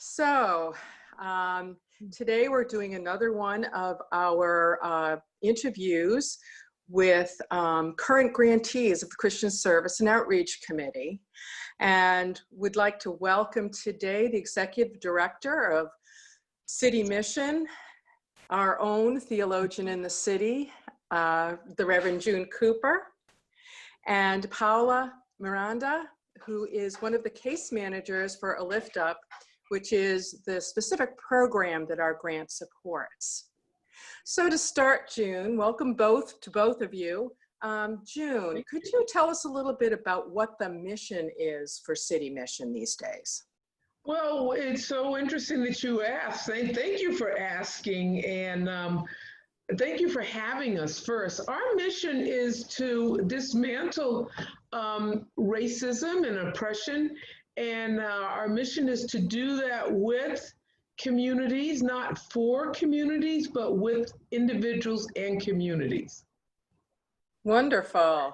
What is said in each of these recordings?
So today we're doing another one of our interviews with current grantees of the Christian Service and Outreach Committee. And would like to welcome today the Executive Director of City Mission, our own theologian in the city, the Reverend June Cooper, and Paula Miranda, who is one of the case managers for a LiftUp, which is the specific program that our grant supports. So to start, June, welcome to both of you. June, could you tell us a little bit about what the mission is for City Mission these days? Well, it's so interesting that you asked. Thank you for asking, and thank you for having us first. Our mission is to dismantle racism and oppression, and our mission is to do that with communities, not for communities, but with individuals and communities. Wonderful.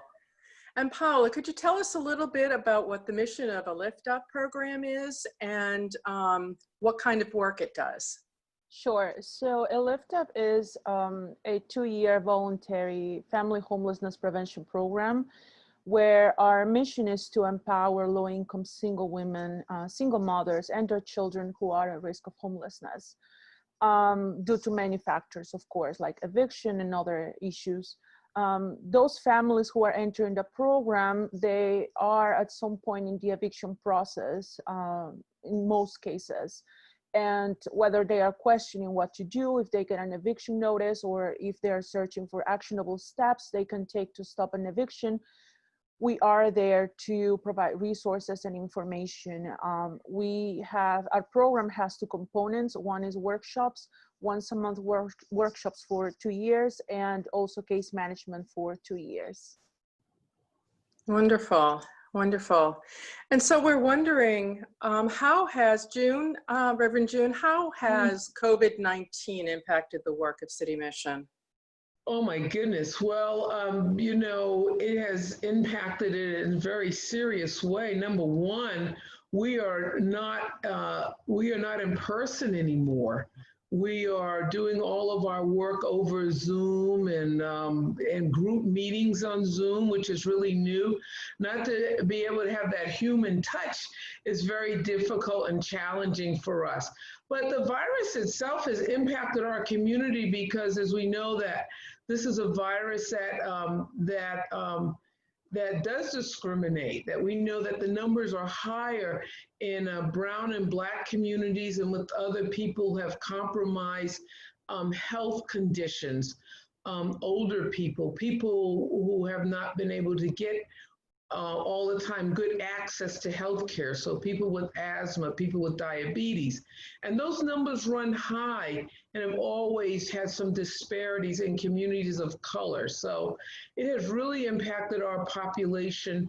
And Paula, could you tell us a little bit about what the mission of a LiftUp program is and what kind of work it does? Sure. So a LiftUp is a 2-year voluntary family homelessness prevention program where our mission is to empower low-income single women, single mothers, and their children who are at risk of homelessness due to many factors, of course, like eviction and other issues. Those families who are entering the program, they are at some point in the eviction process, in most cases. And whether they are questioning what to do, if they get an eviction notice, or if they are searching for actionable steps they can take to stop an eviction, we are there to provide resources and information. Our program has 2 components. One is workshops, once a month workshops for 2 years, and also case management for 2 years. Wonderful, wonderful. And so we're wondering, how has Reverend June, how has COVID-19 impacted the work of City Mission? Oh my goodness. Well, you know, it has impacted it in a very serious way. Number one, we are not in person anymore. We are doing all of our work over Zoom and group meetings on Zoom, which is really new. Not to be able to have that human touch is very difficult and challenging for us. But the virus itself has impacted our community because, as we know, that this is a virus that does discriminate, that we know that the numbers are higher in brown and Black communities and with other people who have compromised health conditions, older people who have not been able to get all the time good access to health care. So people with asthma, people with diabetes, and those numbers run high and have always had some disparities in communities of color. So it has really impacted our population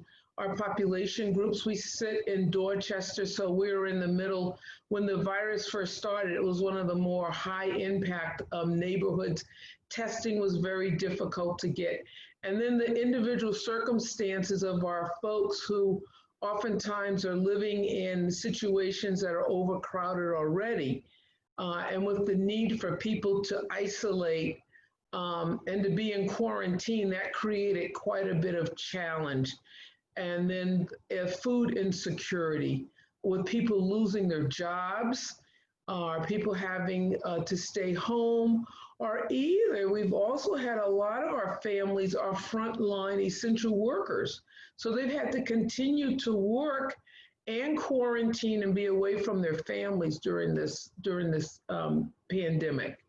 groups. We sit in Dorchester, so we're in the middle. When the virus first started, it was one of the more high impact neighborhoods. Testing was very difficult to get. And then the individual circumstances of our folks who oftentimes are living in situations that are overcrowded already, and with the need for people to isolate and to be in quarantine, that created quite a bit of challenge. And then food insecurity, with people losing their jobs, people having to stay home, or either we've also had a lot of our families are frontline essential workers. So they've had to continue to work and quarantine and be away from their families during this pandemic.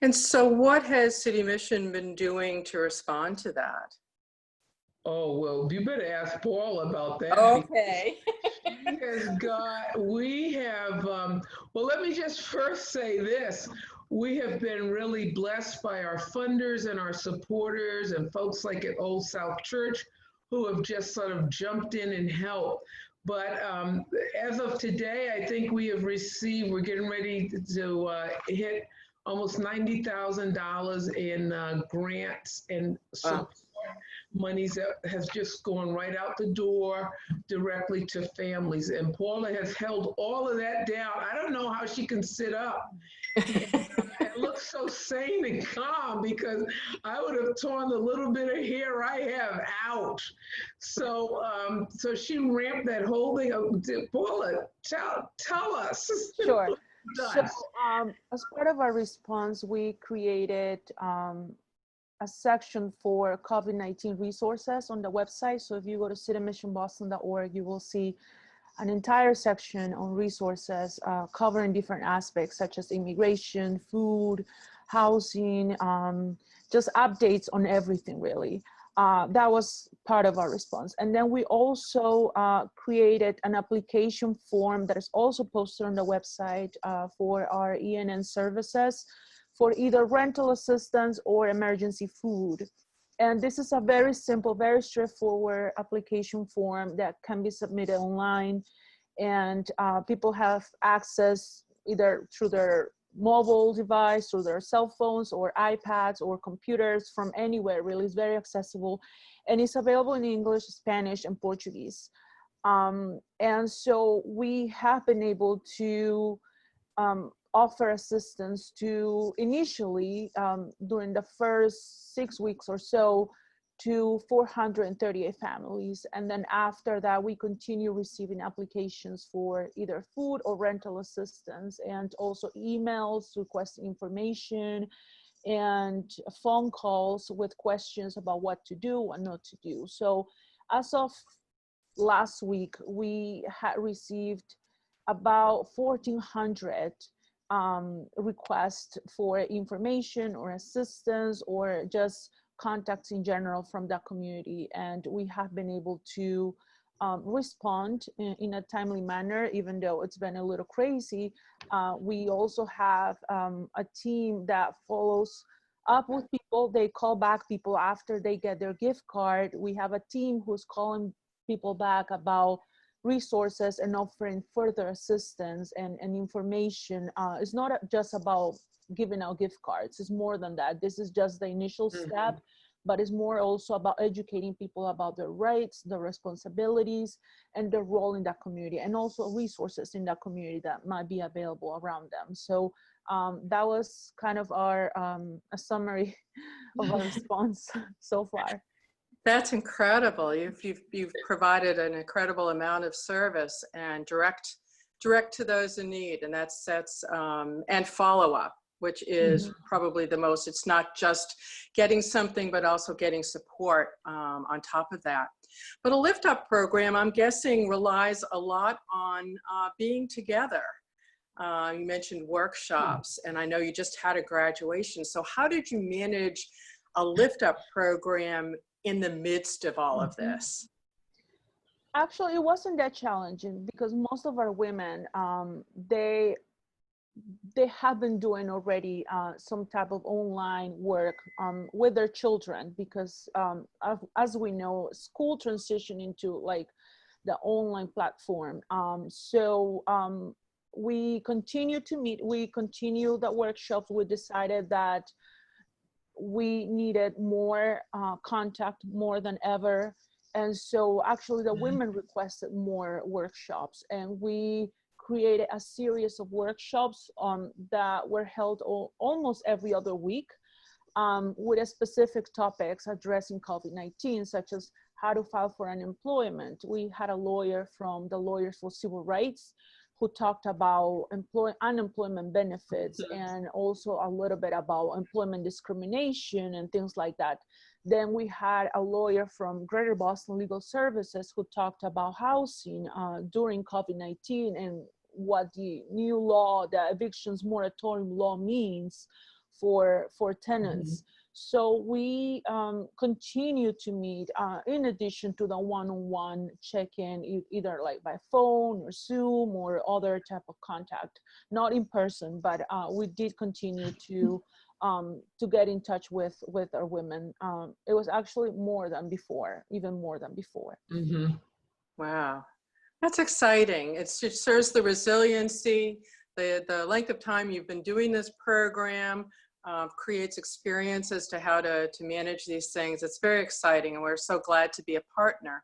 And so what has City Mission been doing to respond to that? Oh, well, you better ask Paul about that. Okay. Well, let me just first say this. We have been really blessed by our funders and our supporters and folks like at Old South Church who have just sort of jumped in and helped. But as of today, I think we're getting ready to hit almost $90,000 in grants and support monies that has just gone right out the door directly to families. And Paula has held all of that down. I don't know how she can sit up and look so sane and calm, because I would have torn the little bit of hair I have out. So, so she ramped that whole thing up. Paula, tell us. Sure. So as part of our response, we created a section for COVID-19 resources on the website. So if you go to citymissionboston.org, you will see an entire section on resources covering different aspects such as immigration, food, housing, just updates on everything really. That was part of our response. And then we also created an application form that is also posted on the website for our ENN services for either rental assistance or emergency food. And this is a very simple, very straightforward application form that can be submitted online. And people have access either through their mobile device, through their cell phones or iPads or computers from anywhere, really. It's very accessible. And it's available in English, Spanish, and Portuguese. And so we have been able to offer assistance to initially, during the first 6 weeks or so, to 438 families. And then after that, we continue receiving applications for either food or rental assistance, and also emails requesting information and phone calls with questions about what to do and not to do. So as of last week, we had received about 1,400 requests for information or assistance or just contacts in general from the community. And we have been able to respond in a timely manner, even though it's been a little crazy. We also have a team that follows up with people. They call back people after they get their gift card. We have a team who's calling people back about resources and offering further assistance and information. It's not just about giving out gift cards. It's more than that. This is just the initial step, but it's more also about educating people about their rights, their responsibilities, and their role in that community, and also resources in that community that might be available around them. So that was kind of our a summary of our response so far. That's incredible. You've provided an incredible amount of service and direct to those in need, and that's and follow up, which is probably the most. It's not just getting something, but also getting support on top of that. But a LiftUp program, I'm guessing, relies a lot on being together. You mentioned workshops, and I know you just had a graduation. So how did you manage a LiftUp program in the midst of all of this? Actually, it wasn't that challenging because most of our women, they have been doing already some type of online work with their children, because as we know, school transitioned into like the online platform. So we continue to meet, we continue the workshops. We decided that we needed more contact more than ever. And so actually the women requested more workshops, and we created a series of workshops that were held almost every other week with a specific topics addressing COVID-19, such as how to file for unemployment. We had a lawyer from the Lawyers for Civil Rights who talked about unemployment benefits, and also a little bit about employment discrimination and things like that. Then we had a lawyer from Greater Boston Legal Services who talked about housing during COVID-19 and what the new law, the evictions moratorium law, means for tenants. So we continue to meet in addition to the one-on-one check-in, either like by phone or Zoom or other type of contact, not in person, but we did continue to get in touch with our women. It was actually more than before, even more than before. Wow, that's exciting. It serves the resiliency, the length of time you've been doing this program. creates experience as to how to manage these things. It's very exciting, and we're so glad to be a partner.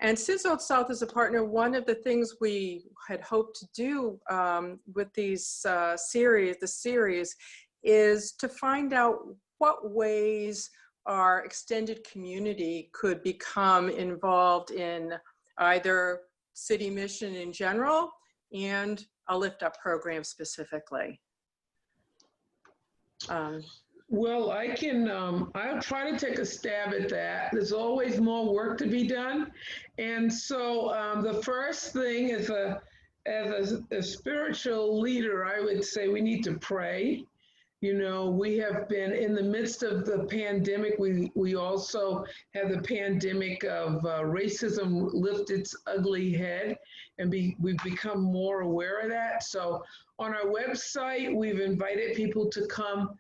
And since Old South is a partner, one of the things we had hoped to do with these series is to find out what ways our extended community could become involved in either city mission in general and a LiftUp program specifically. Well, I'll try to take a stab at that. There's always more work to be done. And so the first thing as a spiritual leader, I would say we need to pray. You know, we have been in the midst of the pandemic. We also have the pandemic of racism lift its ugly head, and we've become more aware of that. So on our website, we've invited people to come.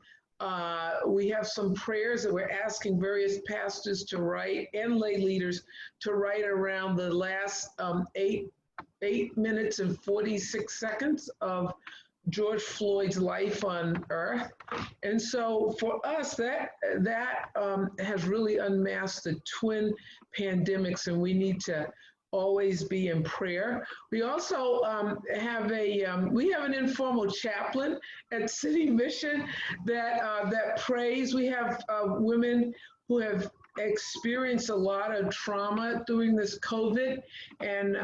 We have some prayers that we're asking various pastors to write and lay leaders to write around the last 8 minutes and 46 seconds of George Floyd's life on earth. And so for us, that has really unmasked the twin pandemics, and we need to always be in prayer. We also have an informal chaplain at City Mission that prays. We have women who have experienced a lot of trauma during this COVID and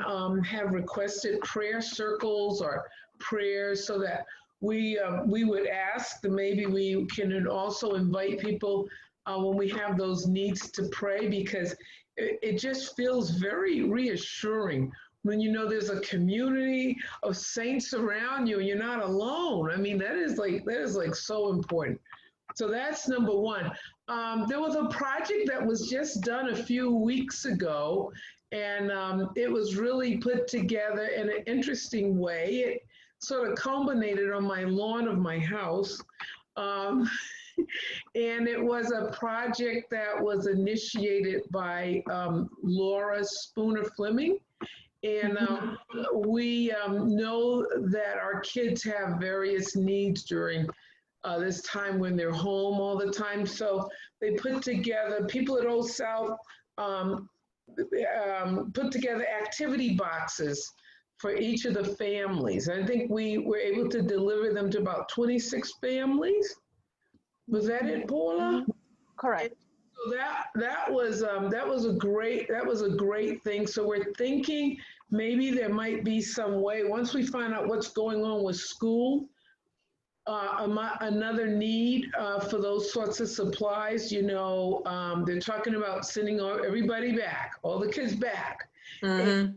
have requested prayer circles or prayers, so that we would ask that maybe we can also invite people when we have those needs to pray, because it just feels very reassuring when you know there's a community of saints around you and you're not alone. I mean, that is like so important. So that's number one. There was a project that was just done a few weeks ago, and it was really put together in an interesting way. It sort of culminated on my lawn of my house. And it was a project that was initiated by Laura Spooner Fleming. And we know that our kids have various needs during this time when they're home all the time. So they put together, people at Old South put together activity boxes for each of the families. I think we were able to deliver them to about 26 families. Was that it, Paula? Correct. So that was a great thing. So we're thinking maybe there might be some way, once we find out what's going on with school, another need for those sorts of supplies. You know, they're talking about sending everybody back, all the kids back. Mm-hmm.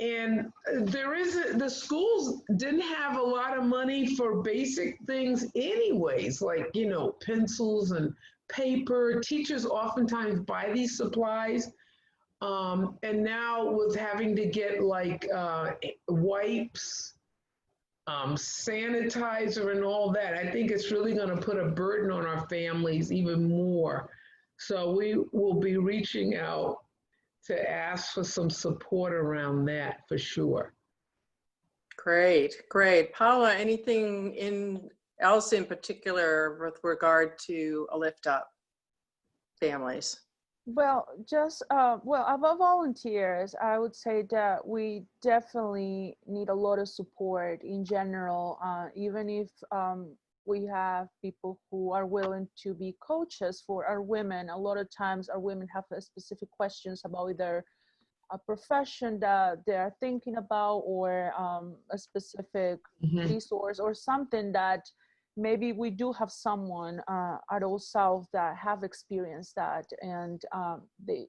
And the schools didn't have a lot of money for basic things anyways, like, you know, pencils and paper. Teachers oftentimes buy these supplies. And now with having to get like wipes, sanitizer and all that, I think it's really going to put a burden on our families even more. So we will be reaching out to ask for some support around that for sure. Great, great. Paula, anything else in particular with regard to a LiftUp families? Well, just, about volunteers, I would say that we definitely need a lot of support in general, even if we have people who are willing to be coaches for our women. A lot of times our women have specific questions about either a profession that they're thinking about or a specific resource or something that maybe we do have someone at Old South that have experienced that, and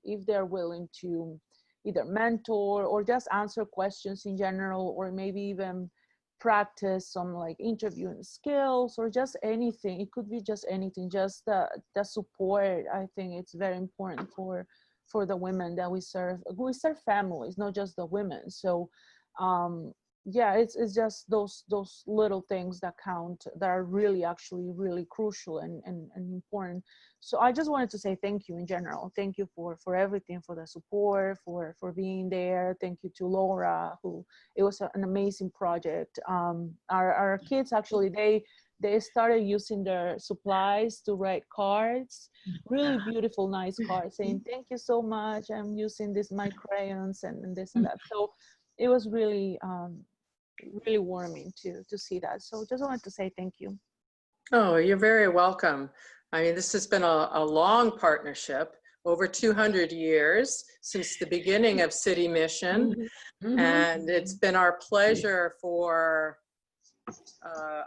if they're willing to either mentor or just answer questions in general, or maybe even practice some like interviewing skills or just anything. It could be just anything, just the support. I think it's very important for the women that we serve. We serve families, not just the women. So yeah, it's just those little things that count, that are really actually really crucial and important. So I just wanted to say thank you in general. Thank you for everything, for the support, for being there. Thank you to Laura, who, it was an amazing project. Our kids actually, they started using their supplies to write cards, really beautiful, nice cards, saying, thank you so much, I'm using my crayons and this and that. So it was really, really warming to see that. So just wanted to say thank you. Oh, you're very welcome. I mean, this has been a long partnership, over 200 years since the beginning of City Mission. And it's been our pleasure for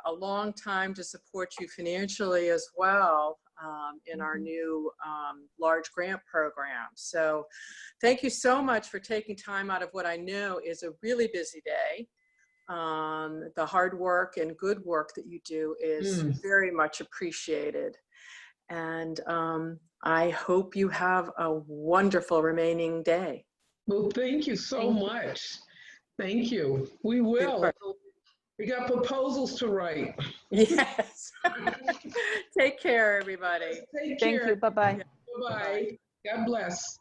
a long time to support you financially as well in our new large grant program. So thank you so much for taking time out of what I know is a really busy day. The hard work and good work that you do is very much appreciated. And I hope you have a wonderful remaining day. Well, thank you so much. Thank you. We will. Super. We got proposals to write. Yes. Take care, everybody. Take Thank care. you. Bye-bye. Bye-bye. God bless.